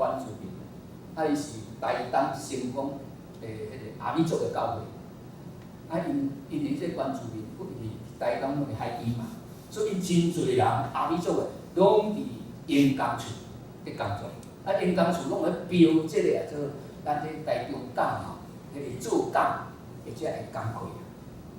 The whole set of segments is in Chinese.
原住民，伊是台东成功迄个阿美族的教会。因为这原住民，伊台东拢是海边嘛，所以因真侪人阿美族的拢伫盐工厝咧工作。盐工厝拢咧标即个做咱这台中港吼，迄个做港或者会工课，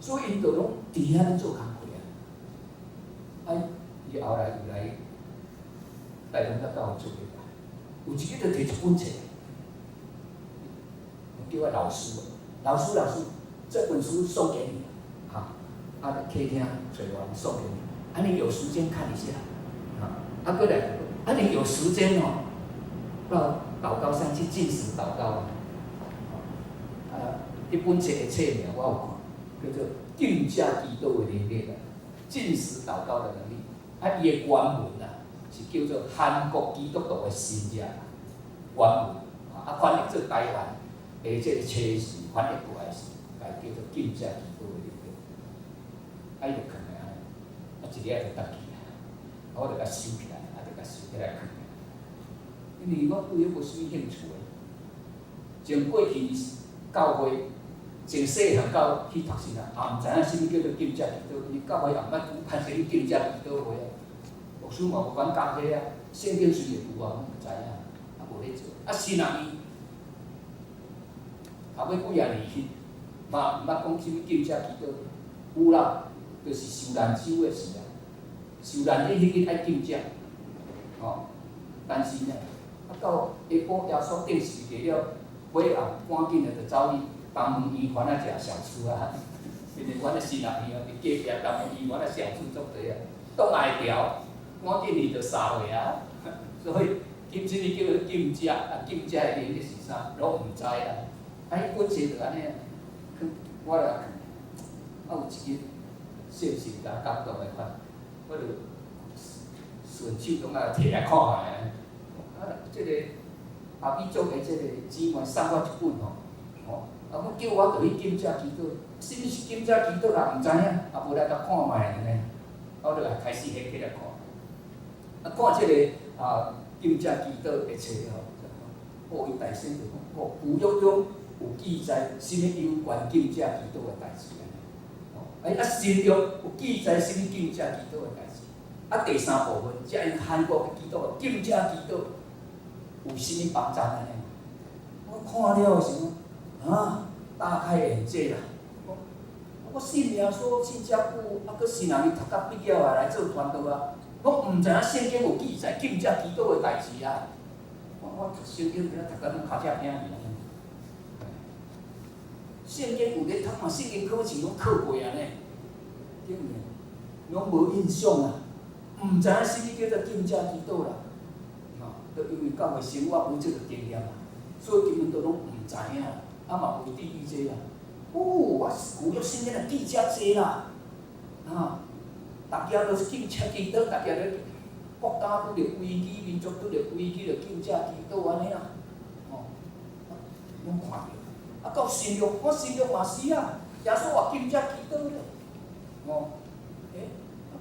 所以因就拢伫遐咧做工课啊。伊后来有来台中甲教会做伙，有一日就摕一本册，叫我老师，这本书送给你，好，客厅找完送给你，你有时间看一下，过来，你有时间哦，到祷告上去进食祷告一本册的册名我有看，叫做《定价基督的能力》进食祷告的能力。伊的原文是叫做韩国基督徒的新约原文，翻译做台湾的这个册是翻译过来是，叫做《定价基督的能力》。伊就放来一日就搭去我就甲收起来，就甲收起来放。因为我对迄无啥物兴趣的，从过去教会。从细汉到去读神啊，毋知影啥物叫做金价基督，因为教会也毋捌看啥物金价基督会啊。牧师嘛无管教这啊，圣经虽然有啊，我毋知影，无咧做。新人伊后尾几啊年去，嘛毋捌讲啥物金价基督，有啦，就是受难周的时啊，受难日迄日爱金价，但是呢，到下晡耶稣定时过了，尾后赶紧就走去。东门医院食小吃因为阮的新人伊伫隔壁东门医院小吃足多冻爱条，赶紧去就杀落所以金即个叫做金价，金价的原理是啥，拢毋知啦。迄本册就安尼，我来看，有一日信息甲感动的款，我就顺手拢摕来看下。即个阿美族的即个姊妹送我一本我叫我就去金价基督，啥物是金价基督啊？毋知影，无来甲看卖安尼，我就来开始起来看。看即个金价基督的册吼，伊大声就讲，旧约中有记载啥物有关金价基督的代志新约有记载啥物金价基督的代志。第三部分，则因韩国的基督金价基督有啥物帮助安尼？我看了想。大开眼界啦！我信耶稣信遮久，搁新人伊读到毕业来做传道啊，我毋知影圣经有记载金价基督的代志啊！我读圣经读到拢脚趾疼去圣经有咧读嘛？圣经考试拢考过安尼，对毋对？拢无印象啊，毋知影啥物叫做金价基督啦。就因为教会生活无即个经验啊，所以根本都拢毋知影。嘛无注意这啊！我旧约圣经的记遮济啦，大家都是金价基督，大家咧国家拄着危机，民族拄着危机，就金价基督安尼啦，拢看着。到新约，我新约嘛是啊，耶稣话金价基督咧，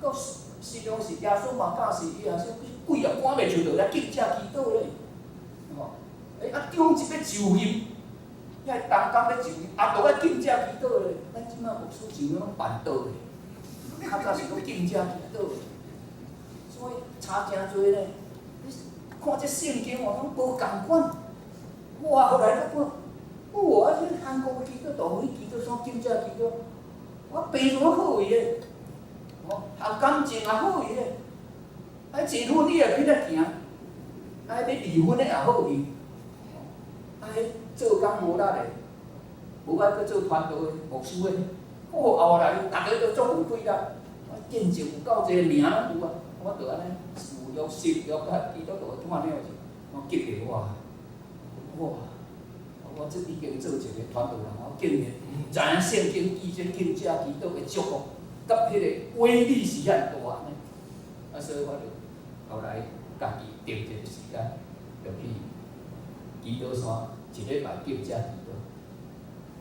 到新约是耶稣嘛教是耶稣鬼啊赶袂出着咧金价基督咧，中一要就任。遐东港咧就都爱金价基督咧，咱即摆牧师就拢办道咧，较早是讲金价基督，所以差诚多咧。你看这圣经哦，拢无共款。我后来咧看，这韩国的基督徒，迄基督啥金价基督，我病怎好伊咧？学感情也好伊咧，结婚你也去咧行，要离婚的也好伊，做工无力的，无爱去做传道的牧师的，后来大家都足有气力，见证有够济名有啊，我就安尼旧约、新约甲基督徒看了我激励我这已经做一个传道人，我竟然毋知影圣经记这金价基督的祝福，甲迄个威力是遐大呢。所以我就后来家己定一个时间，就去基督山。一礼拜金价基督，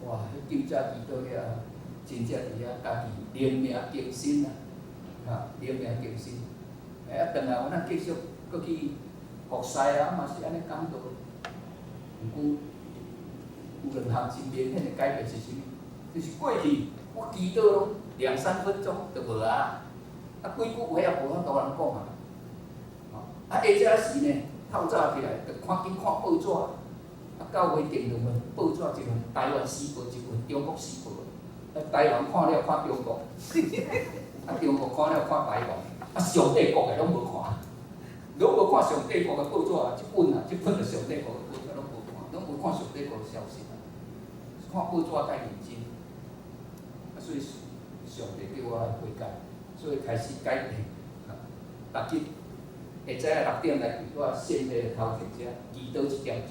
迄金价基督了，真正伫遐家己灵命更新灵命更新。转来我继续搁去国师啊嘛是安尼讲到，毋过有两项真明显的改变是啥物？就是过去我祈祷拢2-3分钟就无啊，几句话也无法度人讲啊。下则是呢，透早起来就赶紧看报纸，到尾定2份报纸1份，台湾时报1份，中国时报。台湾看了看中国，中国看了看台湾，上帝国的拢无看，拢无看上帝国的报纸啊，即本就上帝国的报纸拢无看，拢无看上帝国的消息啊，看报纸太认真，所以上帝叫我来悔改，所以开始改变，逐日下早6点来为我献礼头前遮，祈祷1点钟，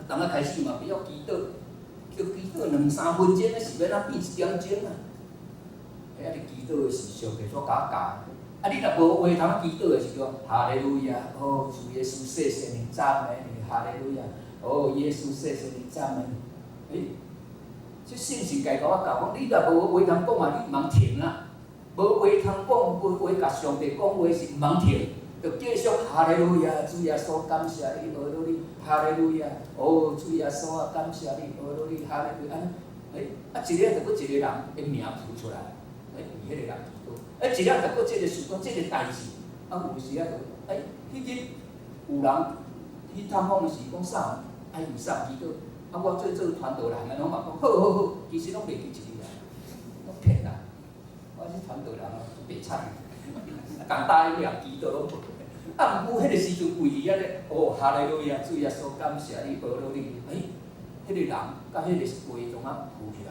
当啊开始嘛不要祈祷。叫祈祷2-3分钟，那是要哪变1点钟啊？你祈祷的是上帝所教教。你若无话通祈祷的是讲哈利路亚，哦，主耶稣谢谢你，赞美你，哈利路亚，哦，耶稣谢谢你，赞美你。这信息该甲我教讲，你若无话通讲啊，你毋通停啊。无话通讲，无话甲上帝讲话是毋通停。就继续哈利路亚，主耶稣感谢你，阿罗你哈利路亚，哦，主耶稣啊，感谢你，阿罗你哈利路亚。一个就搁一个人的名浮出来，为迄个人祈祷。一个就搁即个事讲，即个代志，有时就迄日有人去探访是讲啥，毋啥祈祷。我做传道人的，拢嘛讲好，其实拢袂记一个啊，拢骗人。我是传道人啊，白惨。共答应了祈祷拢无。毋过迄个时阵跪伫遐咧，哦，哈利路亚，主耶稣感谢你，阿罗你，迄个人甲迄个话总啊浮起来。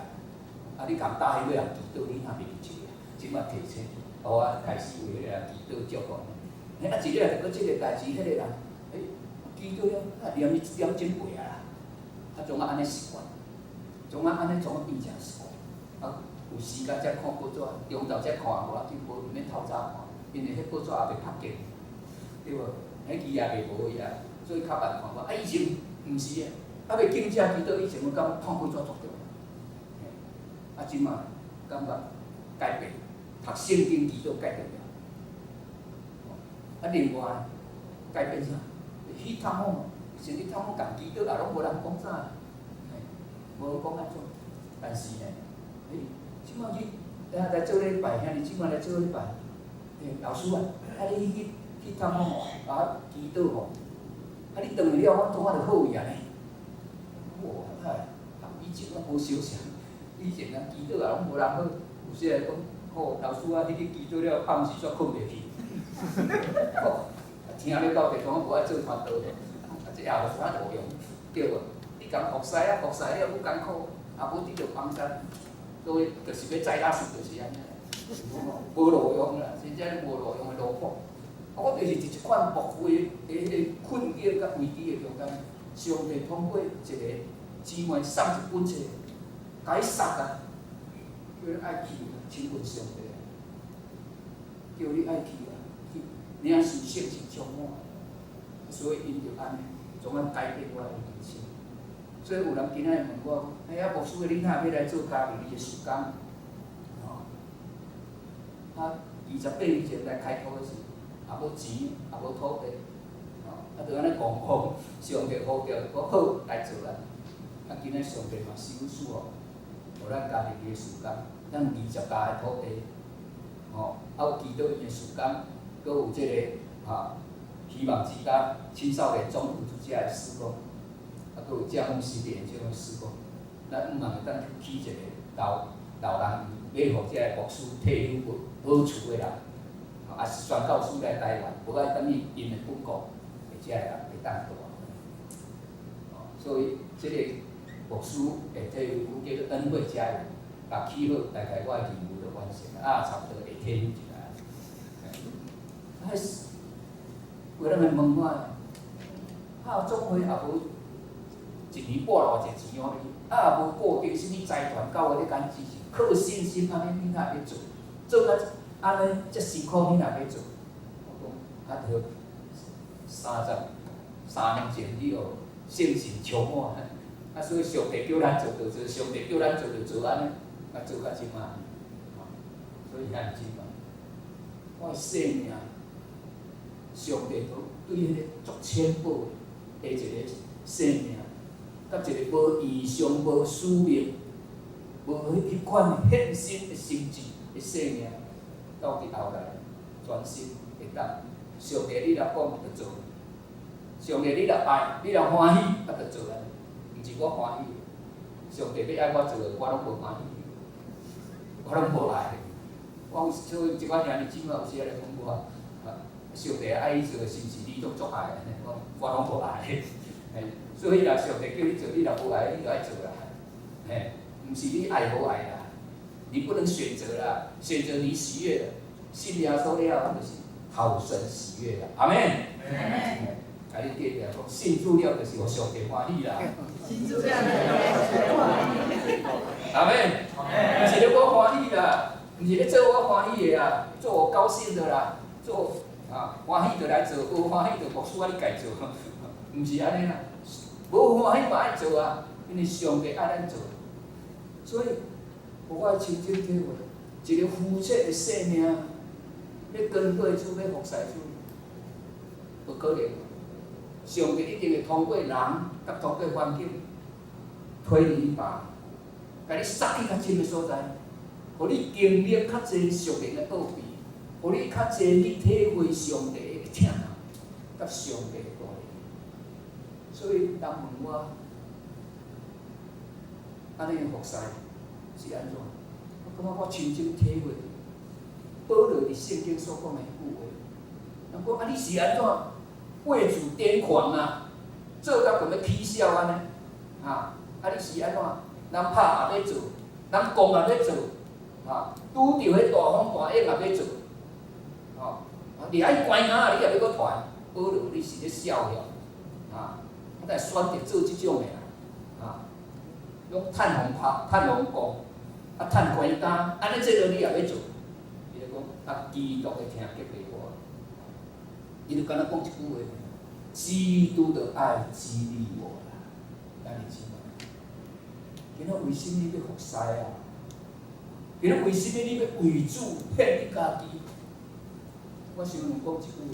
你共答应要人祈祷，你若袂记一个，即摆提醒，我开始为迄个人祈祷祝福。一个就搁即个代志，迄个人，祈祷了，连伊1点钟过啊啦，总安尼习惯，总安尼变成习惯。有时间才看报纸，中昼才看，无要紧，无免透早看，因为迄报纸也袂拍紧，对无？迄字也袂无伊啊，所以较慢看无。以前毋是诶，袂敬遮祈祷，以前我感看报纸足着。即卖感觉改变，读圣经祈祷改变了。另外改变啥？去探访，先去探访共祈祷，也拢无人讲啥，无人讲安怎。但是呢，即摆去来做礼拜，兄弟即摆来做礼拜，老师啊，你去探访祈祷吼，你转去了，我总就好伊安尼。哇，以前我无小想。以前祈祷也拢无人好，有时来讲，好老师啊，你去祈祷了，暗时煞困袂去。听你到地方无爱做传道，这也无啥路用，对无？你讲服侍了有艰苦，无得着帮山，所以就是要栽垃圾，就是安尼。无路用啦，真正无路用的路况。我就是一款幕府的迄个困境甲危机的中间，上帝通过一个姊妹送一本册。甲伊杀啊！叫你爱去，亲近上帝啊！叫你爱去啊！去，领受圣神充满，所以因就安尼，总啊改变我的人生。所以有人今仔问我，牧师，你若要来做家己你的事工？28年前来开拓的时，也无钱，也无土地，就安尼讲好，上帝呼叫我好来做啦。今仔上帝嘛收赐哦。互咱家己的事工，咱20家的土地，有祈祷因的事工，阁有即个希望之家青少年中辅之家的事工，阁有正牧师的即种事工，咱毋茫会当起一个老人，要互即个牧师退休好厝的人，也是宣教师来台湾，无爱等于因的本国，或者人会当大。所以即个。牧师会退休，叫做恩惠家园，甲起好，大概我的任务就完成了，差不多会退休一下。有人来问我，总会也无1年半偌济钱互你，也无固定什物财团到我咧干支持，靠信心安尼你若要做，做到安尼遮辛苦你若要做，我讲就3年前你有信心充满。所以上帝叫咱做就做，上帝叫咱做就做安尼，做到即摆。所以遐尼即摆，我的生命，上帝对迄个足浅薄的一个生命，甲一个无异常、无使命、无迄款献身的心志的生命，到伫后来全心会当。上帝你若讲就做，上帝你若爱，你若欢喜，啊就做啊，毋是我欢喜。上帝要爱我做的，我拢无欢喜，我拢无爱。我所以一寡兄弟姊妹有时来讲我，上帝爱你做的，是毋是你都足爱？我拢无爱。所以啦，上帝叫你做，你若无爱，你就爱做啦。毋是你爱无爱啦，你不能选择啦，选择你喜悦的，信耶稣了，就是好神喜悦啦。阿门。啊，你记着讲，信主了就是互上帝欢喜啦。信主了就是欢喜。阿门。毋是咧我欢喜啦，毋是咧做我欢喜的啦，做我高兴的啦，做欢喜就来做，无欢喜就牧师你家做，毋是安尼啦。无欢喜嘛爱做啊，因为上帝爱咱做。所以，我亲身体会，一个肤浅的生命，要跟过主，要服侍主，无可能。上帝一定会通过人，甲通过环境，推你一把，甲你塞去较深的所在，互你经历较侪属灵的奥秘，互你较侪去体会上帝的疼，甲上帝的大能。所以人问我，安尼的服侍是安怎？我感觉我亲身体会，保罗伫圣经所讲的句话。人讲你是安怎？为主癫狂啊，做甲咁要起笑安尼，你是安怎？人拍也要做，人讲也要做，拄着迄大风大影也要做，你爱关下你也要搁传，保罗你是咧笑了，我才选择做即种的用趁风拍、趁风讲，趁关单，安尼这个你也要做，伊就讲基督的疼激励我。伊就敢若讲一句话：基督的爱激励我啦。咱你知无？今仔为什么你要服侍啊？今仔为什么你要为主献你家己？我想问讲一句话：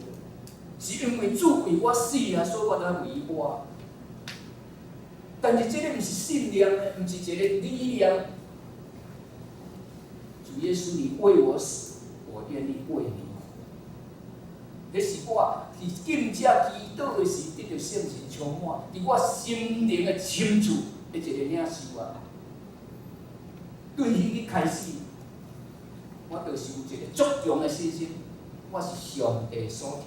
是因为主为我死啊，所以我才为我。但是这个毋是信念的，毋是一个理念。主耶稣，你为我死，我愿意为你。迄是我是敬者祈祷的时，得到圣神充满，伫我心灵的深处的一个领受啊。对迄个开始，我就是有一个足强的信心，我是上帝所疼的，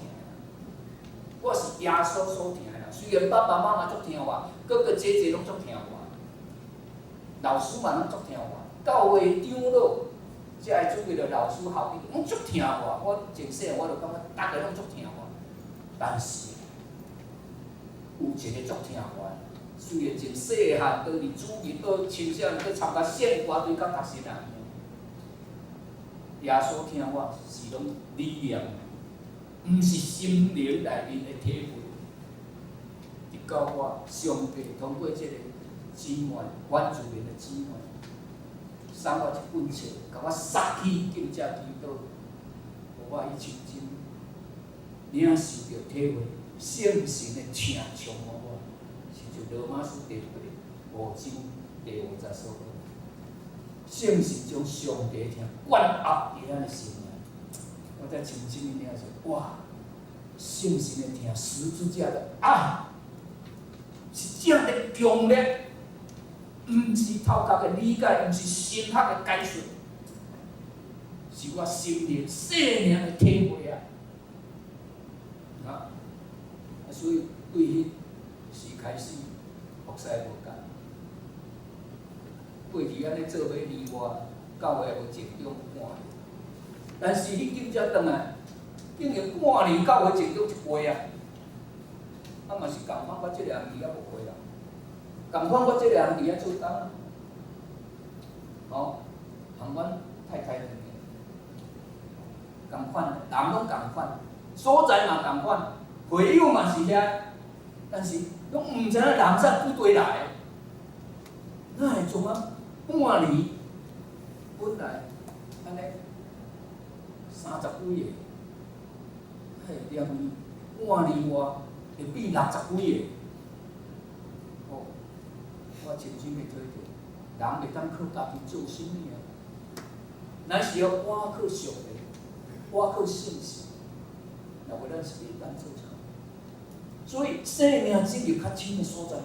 我是耶稣所疼的。虽然爸爸妈妈足疼我，哥哥姐姐拢足疼我，老师嘛拢足疼我，教会长老。即个主为了老师校长，拢足疼我。我从细我就感觉，大家拢足疼我。但是有一个足疼我，虽然从细汉到伫主日到青少年去参加献歌队，甲读神人，耶稣疼我是拢理念，毋是心灵内面的体会。直到我上帝通过即个姊妹，阮主人的姊妹。送我一本册，甲我塞去敬者祈祷，互我以亲身领受着体会圣神的疼充满我，是就罗马书第8章第50所讲，圣神将上帝疼灌压伫咱的心内，我才亲身领受，哇！圣神的疼，十字架的爱，是这样的强烈。毋是头壳的理解，毋是深刻的解说，是我心灵细腻的体会啊！所以对迄时开始服侍无共。过去安尼做伙离我，教会也无成长半年，但是迄今才转来，竟然半年教会成长一倍啊！嘛是共款，我即个红旗也无回啦。共款，我即个红旗啊做工啊，同阮太太两个，共款，人拢共款，所在嘛共款，会友嘛是遐，但是拢毋知影人啥不对来，哪会从啊半年，本来安尼30几个，念伊换里外会比60几个。哦，我真心会做着，人袂当靠家己做啥物啊？咱是要倚靠上帝，倚靠圣神，若无咱是袂当做啥。所以生命进入较深的所在，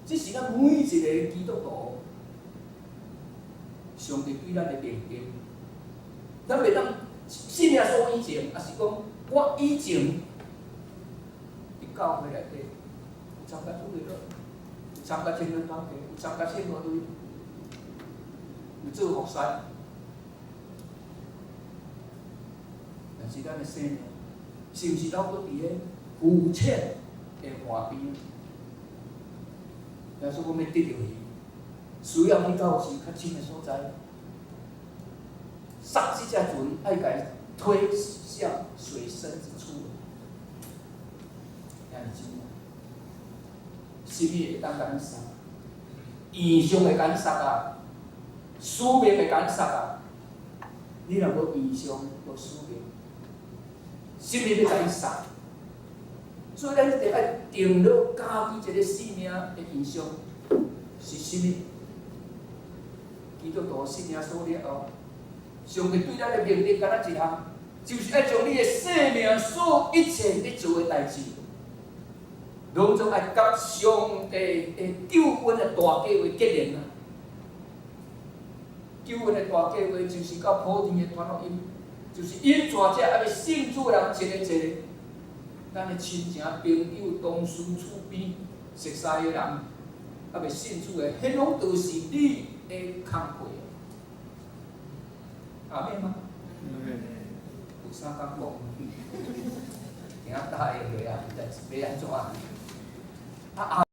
这是咱每一个基督徒，上帝对咱的命定。咱袂当生命所以前，也是讲我以前伫教会内底有参加主日学，有参加青年团体，有参加圣乐队，有做服侍。但是咱的生命，是毋是还佫伫咧浮浅的岸边？耶稣讲要得到伊，需要去到是较深的所在。杀这只船，爱甲伊推向水深之处。遐尼真啊！什么会当甲咱杀？异象会甲咱杀啊！使命会甲咱杀啊！你若无异象，无使命，什么要甲你杀？所以咱一定爱定落家己一个生命的异象是什么？基督徒信仰所了后，上帝对咱的命令，敢若一项，就是爱将你的生命所一切要做的代志，拢总爱甲上帝的救恩的大计划结连啊！救恩的大计划就是到普天的传福音，就是引带者还要信主的人一个一个，咱的亲情、朋友、同事、厝边、熟悉的人，还未信主的，迄拢都是你的工课。阿妹吗？有啥讲讲？听答应落啊，要安怎？啊